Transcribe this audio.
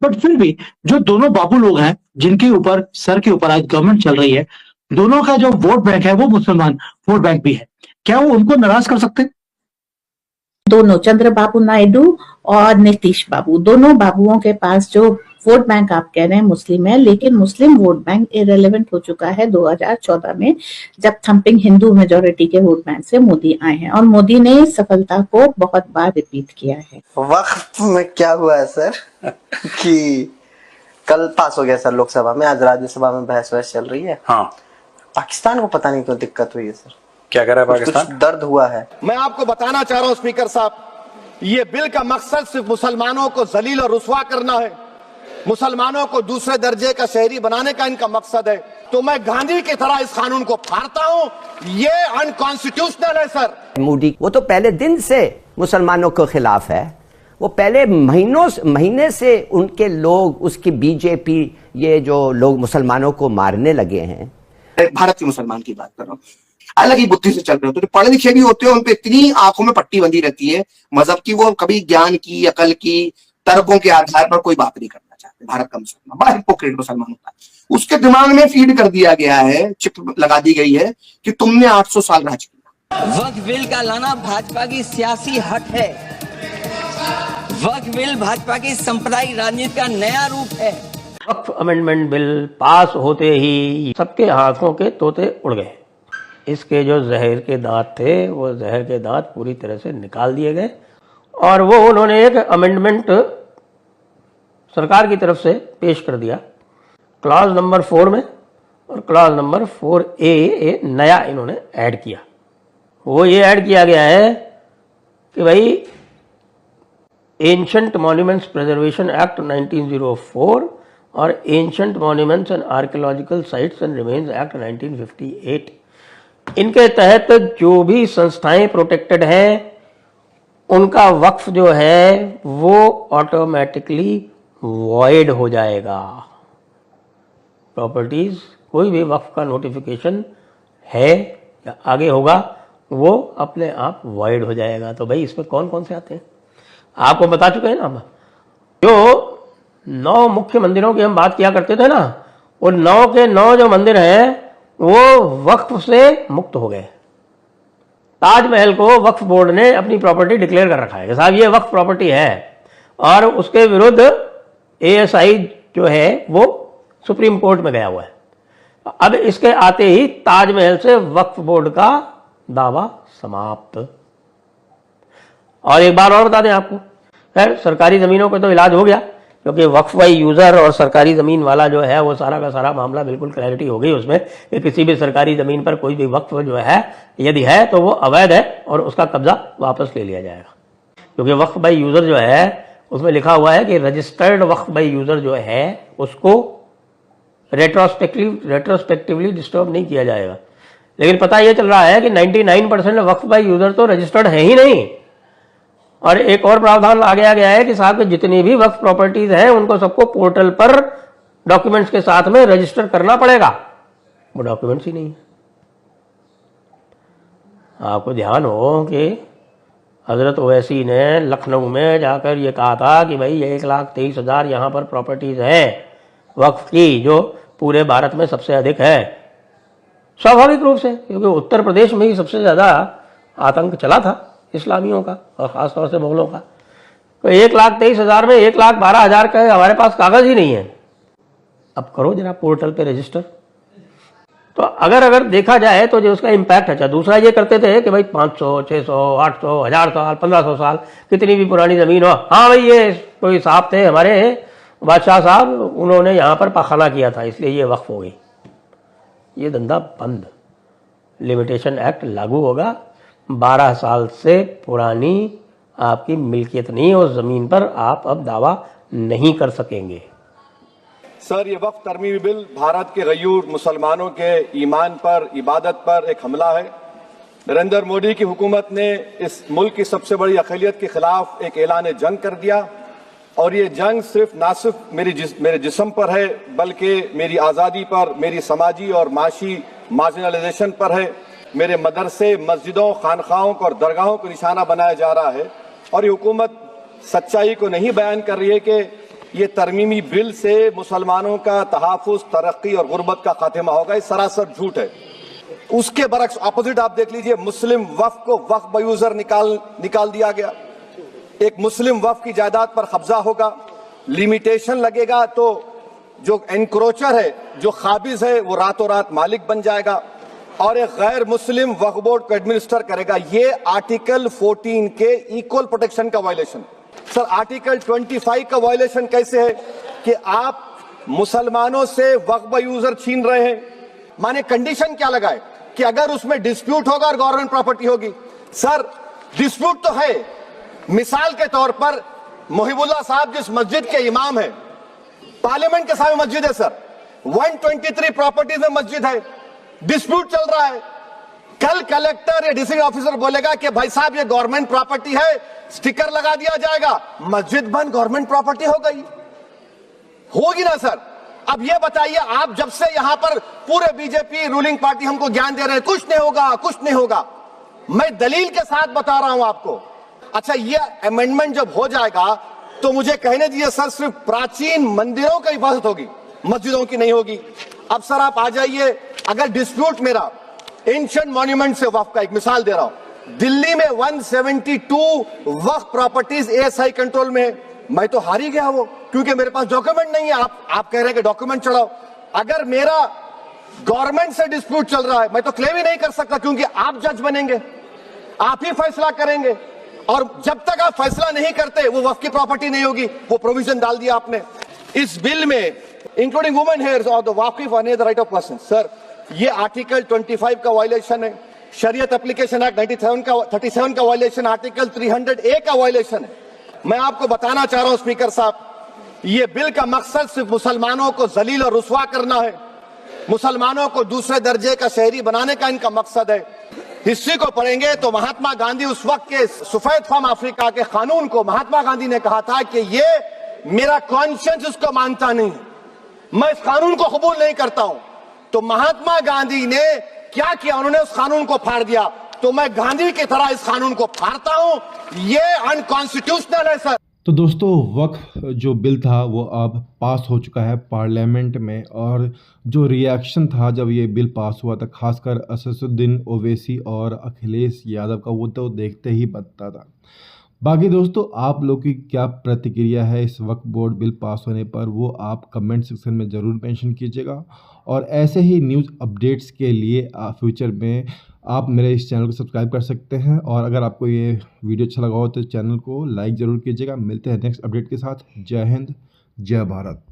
But फिर भी जो दोनों बाबू लोग हैं, जिनके ऊपर सर के ऊपर आज गवर्नमेंट चल रही है, दोनों का जो वोट बैंक है वो मुसलमान वोट बैंक भी है। क्या वो उनको नाराज कर सकते? दोनों चंद्रबाबू नायडू और नीतीश बाबू, दोनों बाबुओं के पास जो वोट बैंक आप कह रहे हैं मुस्लिम है, लेकिन मुस्लिम वोट बैंक इरेलेवेंट हो चुका है 2014 में, जब थंपिंग हिंदू मेजोरिटी के वोट बैंक से मोदी आए हैं, और मोदी ने इस सफलता को बहुत बार रिपीट किया है। वक्त में क्या हुआ है सर कि कल पास हो गया सर लोकसभा में, आज राज्यसभा में बहस चल रही है। हाँ, पाकिस्तान को पता नहीं क्यों दिक्कत हुई है सर। क्या कर रहा है पाकिस्तान? कुछ दर्द हुआ है। मैं आपको बताना चाह रहा हूं स्पीकर साहब, ये बिल का मकसद सिर्फ मुसलमानों को जलील और रुस्वा करना है, मुसलमानों को दूसरे दर्जे का शहरी बनाने का इनका मकसद है। तो मैं गांधी की तरह इस कानून को फाड़ता हूं, ये अनकॉन्स्टिट्यूशनल है सर। मोदी वो तो पहले दिन से मुसलमानों के खिलाफ है, वो पहले महीने से उनके लोग, उसकी बीजेपी, ये जो लोग मुसलमानों को मारने लगे हैं। भारत के मुसलमान की बात कर रहा हूँ, अलग ही बुद्धि से चल रहे होते, तो पढ़े लिखे भी होते हैं, उनपे इतनी आंखों में पट्टी बंधी रहती है मजहब की, वो कभी ज्ञान की, अकल की, तर्कों के आधार पर कोई बात नहीं करना चाहते। भारत का मुसलमान बड़ा हिपोक्रेट मुसलमान होता है, उसके दिमाग में फीड कर दिया गया है, चिप लगा दी गई है कि तुमने 800 साल राज किया। वक्फ बिल का लाना भाजपा की सियासी हट है। वक्फ बिल भाजपा की सांप्रदायिक राजनीति का नया रूप है। वक्फ अमेंडमेंट बिल पास होते ही सबके आंखों के तोते उड़ गए। इसके जो जहर के दांत थे, वो जहर के दांत पूरी तरह से निकाल दिए गए, और वो उन्होंने एक अमेंडमेंट सरकार की तरफ से पेश कर दिया क्लॉज नंबर 4 में, और क्लॉज नंबर 4A नया इन्होंने ऐड किया। वो ये ऐड किया गया है कि भाई एंशंट मॉन्यूमेंट्स प्रिजर्वेशन एक्ट 1904 और ancient monuments and archaeological sites and remains act 1958, इनके तहत जो भी संस्थाएं प्रोटेक्टेड हैं, उनका वक्फ जो है वो ऑटोमेटिकली वॉइड हो जाएगा। प्रॉपर्टीज, कोई भी वक्फ का नोटिफिकेशन है या आगे होगा, वो अपने आप वॉइड हो जाएगा। तो भाई इसमें कौन कौन से आते हैं आपको बता चुके हैं ना हम। जो 9 मुख्य मंदिरों की हम बात किया करते थे ना, वो 9 के 9 जो मंदिर हैं वो वक्फ से मुक्त हो गए। ताजमहल को वक्फ बोर्ड ने अपनी प्रॉपर्टी डिक्लेयर कर रखा है कि साहब ये वक्फ प्रॉपर्टी है, और उसके विरुद्ध ASI जो है वो सुप्रीम कोर्ट में गया हुआ है। अब इसके आते ही ताजमहल से वक्फ बोर्ड का दावा समाप्त। और एक बार और बता दें आपको, खैर सरकारी जमीनों को तो इलाज हो गया, क्योंकि वक्फ बाई यूजर और सरकारी जमीन वाला जो है वो सारा का सारा मामला बिल्कुल क्लैरिटी हो गई उसमें कि किसी भी सरकारी जमीन पर कोई भी वक्फ जो है यदि है तो वो अवैध है और उसका कब्जा वापस ले लिया जाएगा। क्योंकि वक्फ बाई यूजर जो है उसमें लिखा हुआ है कि रजिस्टर्ड वक्फ बाई यूजर जो है उसको रेट्रोस्पेक्टिवली डिस्टर्ब नहीं किया जाएगा। लेकिन पता यह चल रहा है कि 99% वक्फ बाई यूजर तो रजिस्टर्ड है ही नहीं। और एक और प्रावधान आ गया है कि साहब जितनी भी वक्फ प्रॉपर्टीज हैं उनको सबको पोर्टल पर डॉक्यूमेंट्स के साथ में रजिस्टर करना पड़ेगा। वो डॉक्यूमेंट्स ही नहीं है। आपको ध्यान हो कि हजरत ओवैसी ने लखनऊ में जाकर ये कहा था कि भाई 1,23,000 यहाँ पर प्रॉपर्टीज हैं वक्फ की, जो पूरे भारत में सबसे अधिक है। स्वाभाविक रूप से, क्योंकि उत्तर प्रदेश में ही सबसे ज्यादा आतंक चला था इस्लामियों का और खासतौर से मुगलों का। तो 1,23,000 में 1,12,000 का हमारे पास कागज ही नहीं है। अब करो जरा पोर्टल पे रजिस्टर। तो अगर देखा जाए तो जो उसका इम्पैक्ट है। दूसरा ये करते थे कि भाई 500, 600, 800, 1000 साल, 1500 साल, कितनी भी पुरानी जमीन हो, हाँ भाई ये कोई साहब थे हमारे बादशाह साहब, उन्होंने यहाँ पर पाखाना किया था इसलिए ये वक्फ हो गई। ये धंधा बंद। लिमिटेशन एक्ट लागू होगा। 12 साल से पुरानी आपकी मिल्कियत नहीं है उस जमीन पर, आप अब दावा नहीं कर सकेंगे। सर, ये वक्फ तरमीमी बिल भारत के गयूर मुसलमानों के ईमान पर, इबादत पर एक हमला है। नरेंद्र मोदी की हुकूमत ने इस मुल्क की सबसे बड़ी अक़लियत के खिलाफ एक ऐलान जंग कर दिया, और ये जंग ना सिर्फ मेरे जिस्म पर है, बल्कि मेरी आज़ादी पर, मेरी समाजी और माशी मार्जिनलाइजेशन पर है। मेरे मदरसे, मस्जिदों, खानखाहों और दरगाहों को निशाना बनाया जा रहा है। और ये हुकूमत सच्चाई को नहीं बयान कर रही है कि ये तरमीमी बिल से मुसलमानों का तहफ़्फ़ुज़, तरक्की और गुर्बत का खात्मा होगा, ये सरासर झूठ है। उसके बरक्स ऑपोजिट आप देख लीजिए, मुस्लिम वक्फ को वक्फ बयूजर निकाल दिया गया। एक मुस्लिम वक्फ की जायदाद पर कब्जा होगा, लिमिटेशन लगेगा, तो जो एनक्रोचर है, जो खाबिज है, वो रातों रात मालिक बन जाएगा और एक गैर मुस्लिम वक्फ बोर्ड को एडमिनिस्टर करेगा। ये आर्टिकल 14 के इक्वल प्रोटेक्शन का वायलेशन। सर, आर्टिकल 25 का वायलेशन कैसे है कि आप मुसलमानों से वक्फ यूजर छीन रहे हैं। माने कंडीशन क्या लगाए कि अगर उसमें डिस्प्यूट होगा और गवर्नमेंट प्रॉपर्टी होगी। सर, डिस्प्यूट तो है। मिसाल के तौर पर मोहिबुल्लाह साहब जिस मस्जिद के इमाम है, पार्लियामेंट के सामने मस्जिद है सर, 123 प्रॉपर्टीज में मस्जिद है, डिस्प्यूट चल रहा है। कल कलेक्टर या डिस्ट्रिक्ट ऑफिसर बोलेगा कि भाई साहब ये गवर्नमेंट प्रॉपर्टी है, स्टिकर लगा दिया जाएगा, मस्जिद बंद, गवर्नमेंट प्रॉपर्टी हो गई, होगी ना सर। अब ये बताइए, आप जब से यहां पर पूरे बीजेपी रूलिंग पार्टी हमको ज्ञान दे रहे हैं कुछ नहीं होगा, कुछ नहीं होगा, मैं दलील के साथ बता रहा हूं आपको। अच्छा, ये अमेंडमेंट जब हो जाएगा तो मुझे कहने दीजिए सर, सिर्फ प्राचीन मंदिरों की हिफाजत होगी, मस्जिदों की नहीं होगी। अब सर आप आ जाइए, अगर डिस्प्यूट मेरा एंशिएंट मॉन्यूमेंट से वक्फ का, एक मिसाल दे रहा हूं, दिल्ली में 172 वक्फ प्रॉपर्टीज एएसआई कंट्रोल में है, मैं तो हार ही गया वो, क्योंकि मेरे पास डॉक्यूमेंट नहीं है। आप कह रहे हैं कि डॉक्यूमेंट चढ़ाओ। अगर मेरा गवर्नमेंट से डिस्प्यूट चल रहा है, मैं तो क्लेम ही नहीं कर सकता, क्योंकि आप जज बनेंगे, आप ही फैसला करेंगे, और जब तक आप फैसला नहीं करते वो वक्फ की प्रॉपर्टी नहीं होगी। वो प्रोविजन डाल दिया आपने इस बिल में, इंक्लूडिंग वुमेन हेयर्स और द वाकिफ on the right of person. Sir, ये आर्टिकल 25 का वायलेशन है, शरीयत एप्लीकेशन एक्ट 37 का वायलेशन, आर्टिकल 300A का वायलेशन है। मैं आपको बताना चाह रहा हूं स्पीकर साहब, ये बिल का मकसद सिर्फ मुसलमानों को जलील और रुस्वा करना है, मुसलमानों को दूसरे दर्जे का शहरी बनाने का इनका मकसद है। हिस्ट्री को पढ़ेंगे तो महात्मा गांधी उस वक्त के सफेद फॉर्म अफ्रीका के कानून को महात्मा गांधी ने कहा था कि ये मेरा कॉन्शियंस इसको मानता नहीं, मैं इस कानून को कबूल नहीं करता हूं। तो महात्मा गांधी ने क्या किया, उन्होंने उस कानून को फाड़ दिया। तो मैं गांधी की तरह इस कानून को फाड़ता हूं, ये अनकॉन्स्टिट्यूशनल है सर। तो दोस्तों, वक्फ जो बिल था वो अब पास हो चुका है पार्लियामेंट में, और जो रिएक्शन था जब ये बिल पास हुआ था, खासकर असदुद्दीन ओवैसी और अखिलेश यादव का, वो तो देखते ही बनता था। बाकी दोस्तों, आप लोग की क्या प्रतिक्रिया है इस वक्फ बोर्ड बिल पास होने पर, वो आप कमेंट सेक्शन में ज़रूर मेंशन कीजिएगा। और ऐसे ही न्यूज़ अपडेट्स के लिए फ्यूचर में आप मेरे इस चैनल को सब्सक्राइब कर सकते हैं। और अगर आपको ये वीडियो अच्छा लगा हो तो चैनल को लाइक ज़रूर कीजिएगा। मिलते हैं नेक्स्ट अपडेट के साथ। जय हिंद, जय भारत।